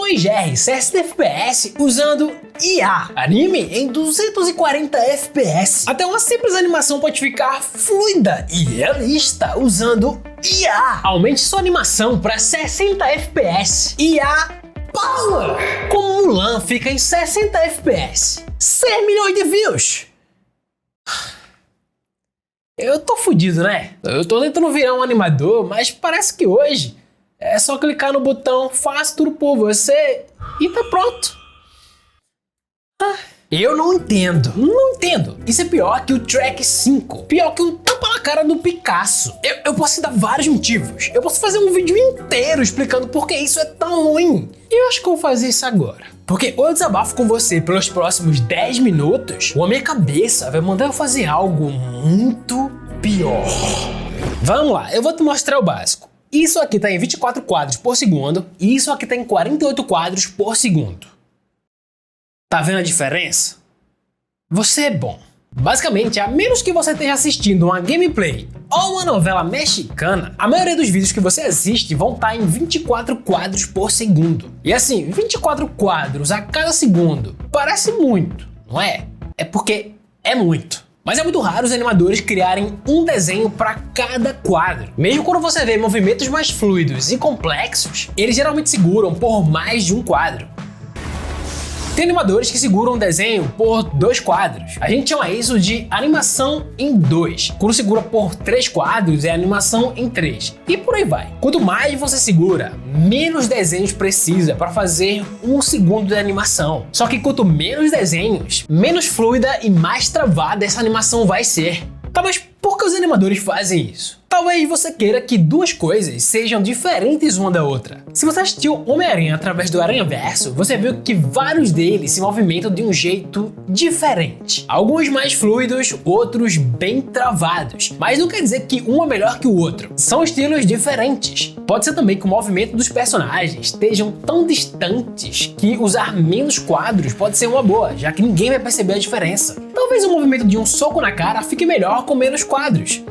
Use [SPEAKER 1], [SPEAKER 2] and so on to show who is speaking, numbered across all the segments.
[SPEAKER 1] animações GR 60 FPS usando IA. Anime em 240 FPS. Até uma simples animação pode ficar fluida e realista usando IA. Aumente sua animação para 60 FPS. IA Power! Como Mulan fica em 60 FPS. 100 milhões de views. Eu tô fudido, né? Eu tô tentando virar um animador, mas parece que hoje é só clicar no botão "Faça tudo por você" e tá pronto. Eu não entendo. Isso é pior que o Track 5. Pior que um tapa na cara do Picasso. Eu posso dar vários motivos. Eu posso fazer um vídeo inteiro explicando por que isso é tão ruim. E eu acho que eu vou fazer isso agora. Porque ou eu desabafo com você pelos próximos 10 minutos, ou a minha cabeça vai mandar eu fazer algo muito pior. Vamos lá, eu vou te mostrar o básico. Isso aqui tá em 24 quadros por segundo e isso aqui tá em 48 quadros por segundo. Tá vendo a diferença? Você é bom. Basicamente, a menos que você esteja assistindo uma gameplay ou uma novela mexicana, a maioria dos vídeos que você assiste vão estar em 24 quadros por segundo. E assim, 24 quadros a cada segundo parece muito, não é? É porque é muito. Mas é muito raro os animadores criarem um desenho para cada quadro. Mesmo quando você vê movimentos mais fluidos e complexos, eles geralmente seguram por mais de um quadro. Tem animadores que seguram um desenho por 2 quadros. A gente chama isso de animação em 2. Quando segura por 3 quadros, é animação em 3. E por aí vai. Quanto mais você segura, menos desenhos precisa para fazer 1 segundo de animação. Só que quanto menos desenhos, menos fluida e mais travada essa animação vai ser. Tá, mas por que os animadores fazem isso? Talvez você queira que 2 coisas sejam diferentes uma da outra. Se você assistiu Homem-Aranha através do Aranhaverso, você viu que vários deles se movimentam de um jeito diferente. Alguns mais fluidos, outros bem travados. Mas não quer dizer que um é melhor que o outro. São estilos diferentes. Pode ser também que o movimento dos personagens estejam tão distantes que usar menos quadros pode ser uma boa, já que ninguém vai perceber a diferença. Talvez o movimento de um soco na cara fique melhor com menos quadros.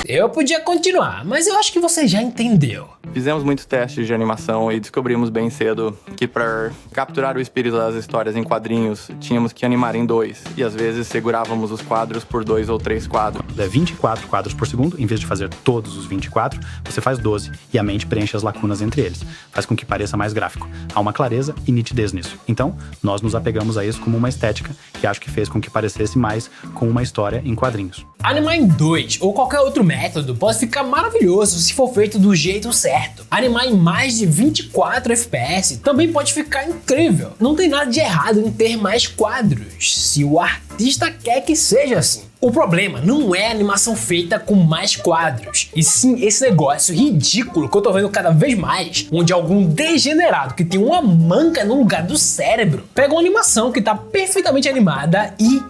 [SPEAKER 1] Eu podia continuar, mas eu acho que você já entendeu.
[SPEAKER 2] Fizemos muitos testes de animação e descobrimos bem cedo que para capturar o espírito das histórias em quadrinhos, tínhamos que animar em 2. E às vezes segurávamos os quadros por 2 ou 3 quadros.
[SPEAKER 3] É 24 quadros por segundo, em vez de fazer todos os 24, você faz 12 e a mente preenche as lacunas entre eles. Faz com que pareça mais gráfico. Há uma clareza e nitidez nisso. Então, nós nos apegamos a isso como uma estética que acho que fez com que parecesse mais com uma história em quadrinhos.
[SPEAKER 1] Animar em 2 ou qualquer outro método pode ficar maravilhoso se for feito do jeito certo. Animar em mais de 24 FPS também pode ficar incrível. Não tem nada de errado em ter mais quadros, se o artista quer que seja assim. O problema não é a animação feita com mais quadros, e sim esse negócio ridículo que eu tô vendo cada vez mais, onde algum degenerado que tem uma manca no lugar do cérebro pega uma animação que tá perfeitamente animada e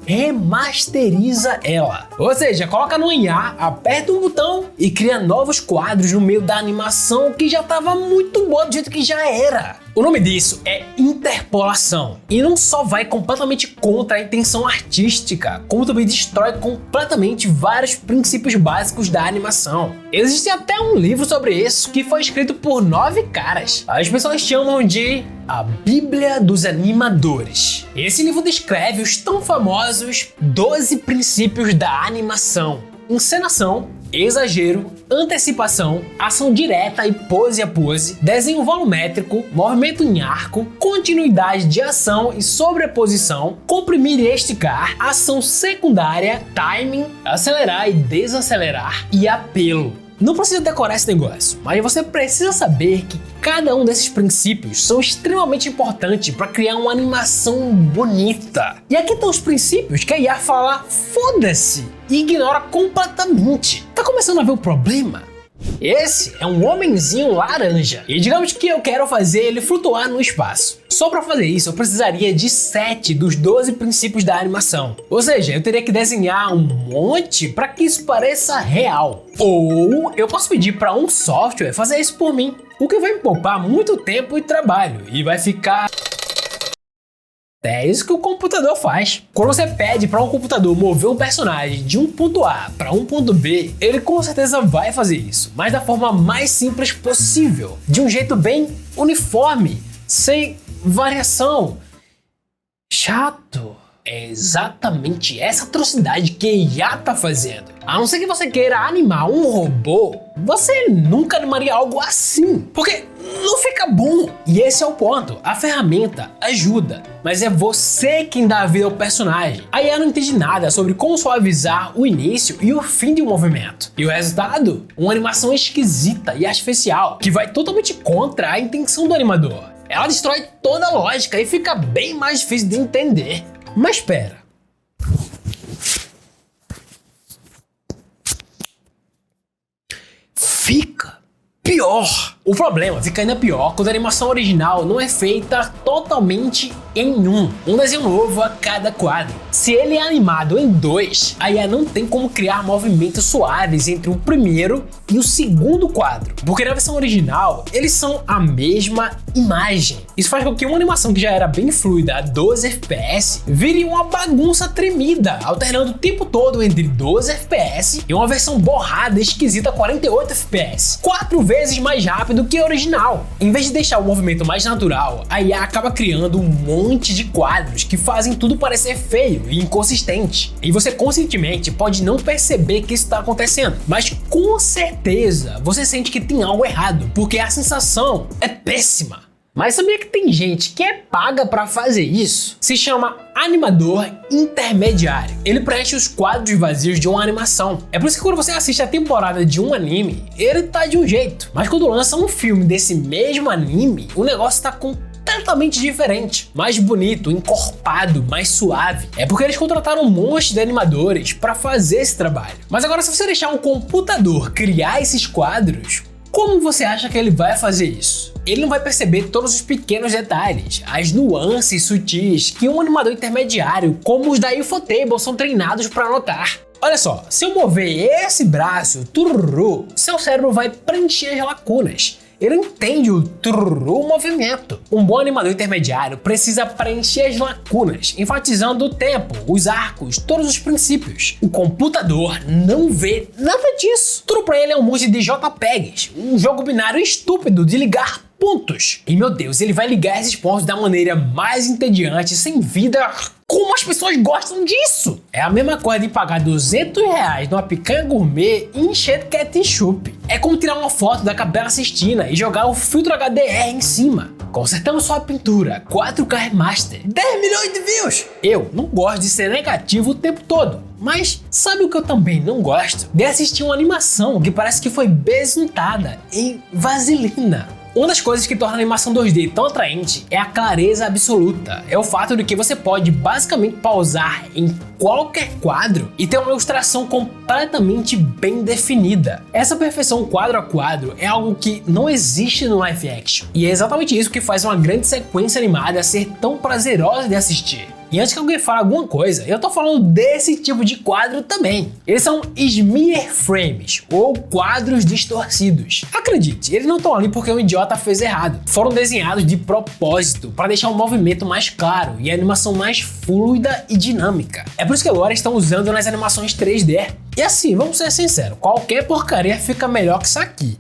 [SPEAKER 1] remasteriza ela. Ou seja, coloca no IA, aperta um botão e cria novos quadros no meio da animação que já estava muito boa do jeito que já era. O nome disso é interpolação. E não só vai completamente contra a intenção artística, como também destrói completamente vários princípios básicos da animação. Existe até um livro sobre isso que foi escrito por 9 caras. As pessoas chamam de a Bíblia dos Animadores. Esse livro descreve os tão famosos 12 princípios da animação: encenação, exagero, antecipação, ação direta e pose a pose, desenho volumétrico, movimento em arco, continuidade de ação e sobreposição, comprimir e esticar, ação secundária, timing, acelerar e desacelerar e apelo. Não precisa decorar esse negócio, mas você precisa saber que cada um desses princípios são extremamente importantes para criar uma animação bonita. E aqui estão os princípios que a IA fala foda-se e ignora completamente. Tá começando a ver o problema? Esse é um homenzinho laranja e digamos que eu quero fazer ele flutuar no espaço. Só para fazer isso eu precisaria de 7 dos 12 princípios da animação. Ou seja, eu teria que desenhar um monte para que isso pareça real. Ou eu posso pedir para um software fazer isso por mim, o que vai me poupar muito tempo e trabalho e vai ficar É isso que o computador faz. Quando você pede para um computador mover um personagem de um ponto A para um ponto B, ele com certeza vai fazer isso, mas da forma mais simples possível, de um jeito bem uniforme, sem variação. Chato. É exatamente essa atrocidade que a IA tá fazendo. A não ser que você queira animar um robô, você nunca animaria algo assim, porque não fica bom. E esse é o ponto. A ferramenta ajuda, mas é você quem dá a vida ao personagem. A IA não entende nada sobre como suavizar o início e o fim de um movimento. E o resultado? Uma animação esquisita e artificial, que vai totalmente contra a intenção do animador. Ela destrói toda a lógica e fica bem mais difícil de entender. Mas espera. Fica pior. O problema fica ainda pior quando a animação original não é feita totalmente em um desenho novo a cada quadro. Se ele é animado em 2, a IA não tem como criar movimentos suaves entre o primeiro e o segundo quadro, porque na versão original eles são a mesma imagem. Isso faz com que uma animação que já era bem fluida a 12 FPS vire uma bagunça tremida, alternando o tempo todo entre 12 FPS e uma versão borrada e esquisita a 48 FPS, 4 vezes mais rápido que a original. Em vez de deixar o movimento mais natural, a IA acaba criando um monte de quadros que fazem tudo parecer feio e inconsistente. E você conscientemente pode não perceber que isso está acontecendo, mas com certeza você sente que tem algo errado, porque a sensação é péssima. Mas sabia que tem gente que é paga pra fazer isso? Se chama animador intermediário. Ele preenche os quadros vazios de uma animação. É por isso que quando você assiste a temporada de um anime, ele tá de um jeito. Mas quando lança um filme desse mesmo anime, o negócio tá completamente diferente. Mais bonito, encorpado, mais suave. É porque eles contrataram um monte de animadores pra fazer esse trabalho. Mas agora, se você deixar um computador criar esses quadros, como você acha que ele vai fazer isso? Ele não vai perceber todos os pequenos detalhes, as nuances sutis que um animador intermediário como os da Ufotable são treinados para notar. Olha só, se eu mover esse braço, tururu, seu cérebro vai preencher as lacunas. Ele entende o tururu movimento. Um bom animador intermediário precisa preencher as lacunas, enfatizando o tempo, os arcos, todos os princípios. O computador não vê nada disso. Tudo pra ele é um monte de JPEGs, um jogo binário estúpido de ligar pontos. E meu Deus, ele vai ligar esses pontos da maneira mais entediante, sem vida. Como as pessoas gostam disso? É a mesma coisa de pagar R$200 numa picanha gourmet e encher de ketchup. É como tirar uma foto da Capela Sistina e jogar o filtro HDR em cima. Consertamos sua pintura, 4K Remaster, 10 milhões de views. Eu não gosto de ser negativo o tempo todo. Mas sabe o que eu também não gosto? De assistir uma animação que parece que foi besuntada em vaselina. Uma das coisas que torna a animação 2D tão atraente é a clareza absoluta. É o fato de que você pode basicamente pausar em qualquer quadro e ter uma ilustração completamente bem definida. Essa perfeição quadro a quadro é algo que não existe no live action. E é exatamente isso que faz uma grande sequência animada ser tão prazerosa de assistir. E antes que alguém fale alguma coisa, eu tô falando desse tipo de quadro também. Eles são smear frames, ou quadros distorcidos. Acredite, eles não estão ali porque um idiota fez errado. Foram desenhados de propósito para deixar o movimento mais claro e a animação mais fluida e dinâmica. É por isso que agora estão usando nas animações 3D. E assim, vamos ser sinceros, qualquer porcaria fica melhor que isso aqui.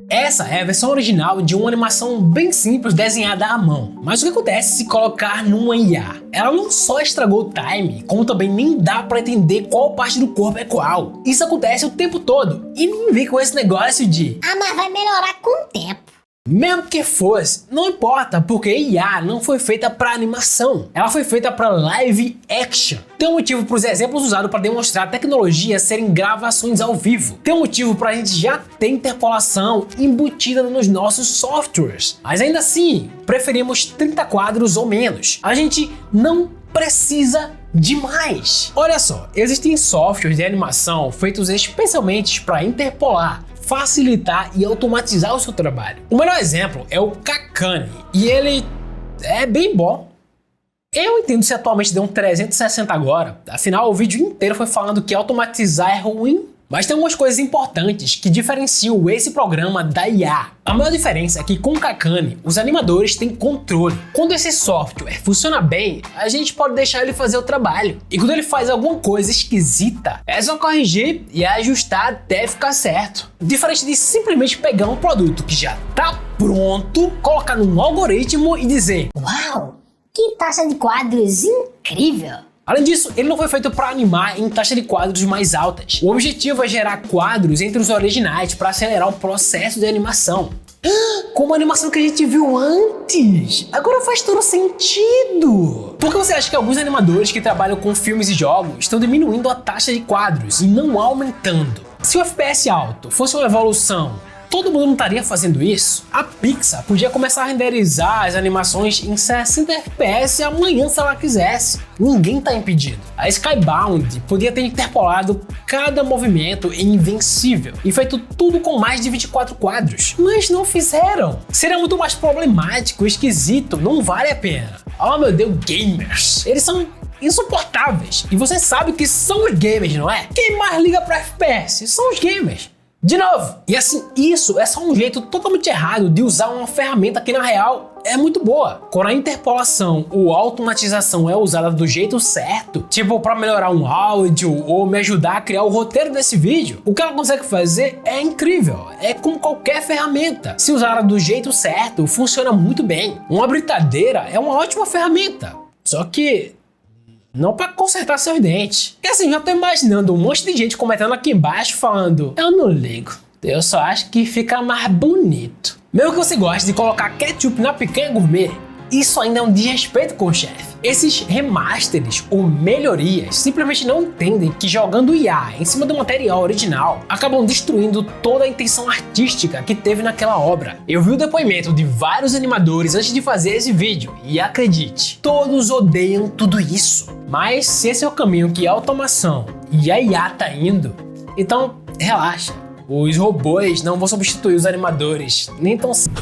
[SPEAKER 1] Essa é a versão original de uma animação bem simples desenhada à mão. Mas o que acontece se colocar numa IA? Ela não só estragou o time, como também nem dá pra entender qual parte do corpo é qual. Isso acontece o tempo todo e ninguém vem com esse negócio de
[SPEAKER 4] mas vai melhorar com o tempo.
[SPEAKER 1] Mesmo que fosse, não importa, porque IA não foi feita para animação, ela foi feita para live action. Tem um motivo para os exemplos usados para demonstrar a tecnologia serem gravações ao vivo. Tem um motivo para a gente já ter interpolação embutida nos nossos softwares. Mas ainda assim, preferimos 30 quadros ou menos. A gente não precisa de mais. Olha só, existem softwares de animação feitos especialmente para interpolar, facilitar e automatizar o seu trabalho. O melhor exemplo é o Kakane, e ele é bem bom. Eu entendo se atualmente deu um 360 agora, afinal o vídeo inteiro foi falando que automatizar é ruim Mas tem algumas coisas importantes que diferenciam esse programa da IA. A maior diferença é que com o Kakane, os animadores têm controle. Quando esse software funciona bem, a gente pode deixar ele fazer o trabalho. E quando ele faz alguma coisa esquisita, é só corrigir e ajustar até ficar certo. Diferente de simplesmente pegar um produto que já tá pronto, colocar num algoritmo e dizer:
[SPEAKER 4] Uau, que taxa de quadros incrível!
[SPEAKER 1] Além disso, ele não foi feito para animar em taxa de quadros mais altas. O objetivo é gerar quadros entre os originais para acelerar o processo de animação. Como a animação que a gente viu antes! Agora faz todo sentido! Por que você acha que alguns animadores que trabalham com filmes e jogos estão diminuindo a taxa de quadros e não aumentando? Se o FPS alto fosse uma evolução, todo mundo não estaria fazendo isso? A Pixar podia começar a renderizar as animações em 60 FPS amanhã se ela quisesse. Ninguém tá impedido. A Skybound podia ter interpolado cada movimento em Invencível e feito tudo com mais de 24 quadros. Mas não fizeram. Seria muito mais problemático, esquisito, não vale a pena. Oh meu Deus, gamers! Eles são insuportáveis. E você sabe que são os gamers, não é? Quem mais liga pra FPS? São os gamers. De novo! E assim, isso é só um jeito totalmente errado de usar uma ferramenta que na real é muito boa. Quando a interpolação ou automatização é usada do jeito certo, tipo para melhorar um áudio ou me ajudar a criar o roteiro desse vídeo, o que ela consegue fazer é incrível. É como qualquer ferramenta. Se usada do jeito certo, funciona muito bem. Uma britadeira é uma ótima ferramenta. Só que não para consertar seus dentes. E assim, já tô imaginando um monte de gente comentando aqui embaixo falando: eu não ligo, eu só acho que fica mais bonito. Mesmo que você goste de colocar ketchup na picanha gourmet, isso ainda é um desrespeito com o chefe. Esses remasters ou melhorias simplesmente não entendem que jogando IA em cima do material original acabam destruindo toda a intenção artística que teve naquela obra. Eu vi o depoimento de vários animadores antes de fazer esse vídeo e acredite, todos odeiam tudo isso. Mas se esse é o caminho que a automação e a IA tá indo, então relaxa. Os robôs não vão substituir os animadores nem tão cedo.